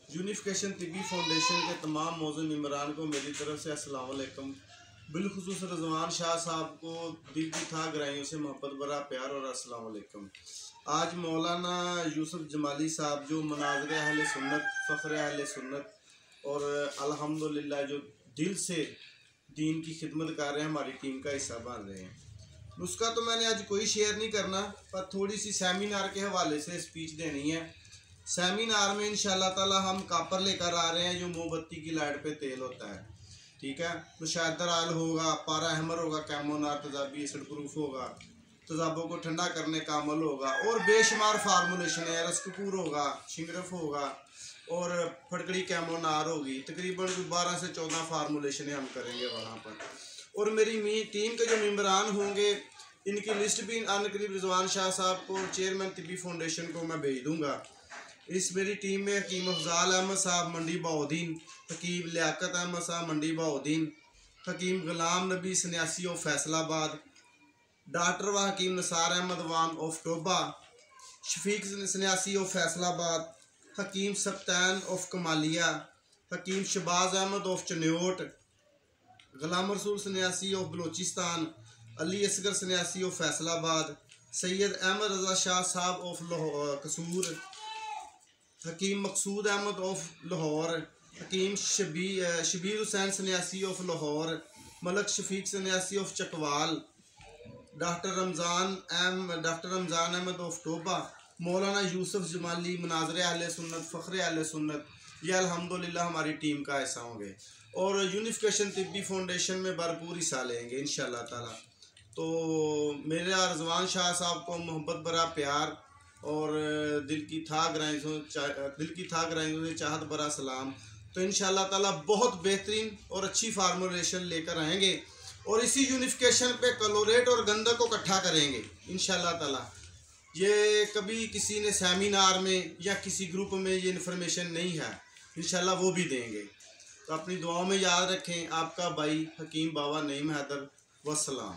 Unification तिब्बी foundation के तमाम मौजूद मेम्बरान को मेरी तरफ से अस्सलाम वालेकुम। बिलखुसूस रज़वान शाह साहब को दिल की था गहराइयों से मोहब्बत भरा प्यार और अस्सलाम वालेकुम। आज मौलाना यूसुफ जमाली साहब जो मनाज़िर अहले सुन्नत, फ़ख्र अहले सुन्नत और अल्हम्दुलिल्लाह जो दिल से दीन की खिदमत कर रहे हैं, हमारी टीम का हिस्सा बन रहे हैं। उसका तो मैंने आज कोई शेयर नहीं करना, पर थोड़ी सी सेमिनार के हवाले से स्पीच देनी है। सेमिनार में इंशाल्लाह ताला हम कापर लेकर आ रहे हैं जो मोमबत्ती की लाइट पे तेल होता है, ठीक है। तो शायदर आयल होगा, पारा अहमर होगा, कैमोनार तजाबी एसिड प्रूफ होगा, तजाबों को ठंडा करने का अमल होगा और बेशुमार फार्मूलेशन है। रस्कपूर होगा, शिंगरफ होगा और फटकड़ी कैमोनार होगी। तकरीबन 12 से 14 फार्मूलेशन हम करेंगे वहाँ पर। और मेरी टीम के जो मेम्बरान होंगे इनकी लिस्ट भी अनकरीब रिजवान शाह साहब को, चेयरमैन तिब्बी फाउंडेशन को मैं भेज दूँगा। इस मेरी टीम में हकीम अफजाल अहमद साहब मंडी बहाउद्दीन, हकीम लियाकत अहमद साहब मंडी बहाउद्दीन, हकीम गुलाम नबी सन्यासी ऑफ फैसलाबाद, डॉक्टर व हकीम निसार अहमद वान ऑफ टोबा, शफीक सन्यासी ऑफ फैसलाबाद, हकीम सप्तान ऑफ कमालिया, हकीम Shahbaz Ahmad of Chiniot, Ghulam Rasool Sanyasi of Balochistan, Ali Asghar Sanyasi of Faisalabad, Syed Ahmad Raza Shah साहब ऑफ कसूर, हकीम मकसूद अहमद ऑफ लाहौर, हकीम Shabbir Hussain Sanyasi of Lahore, Malik Shafiq Sanyasi of Chakwal, doctor Ramzan Ahmad of Toba, मौलाना यूसुफ जमाली मनाज़िर अहले सुन्नत, फ़ख्र अहले सुन्नत, ये अल्हम्दुलिल्लाह हमारी टीम का हिस्सा होंगे और यूनिफिकेशन तिब्बी फाउंडेशन में भरपूर हिस्सा लेंगे इंशाल्लाह ताला। तो मेरा रज़वान शाह साहब को मोहब्बत भरा प्यार और दिल की था गहराइयों से चाहत भरा सलाम। तो इंशाल्लाह ताला बहुत बेहतरीन और अच्छी फार्मूलेशन लेकर आएंगे और इसी यूनिफिकेशन पे क्लोरेट और गंधक को इकट्ठा करेंगे इंशाल्लाह ताला। ये कभी किसी ने सेमिनार में या किसी ग्रुप में ये इन्फॉर्मेशन नहीं है, इंशाल्लाह वो भी देंगे। तो अपनी दुआओं में याद रखें। आपका भाई हकीम बाबा नईम हैदर। वस्सलाम।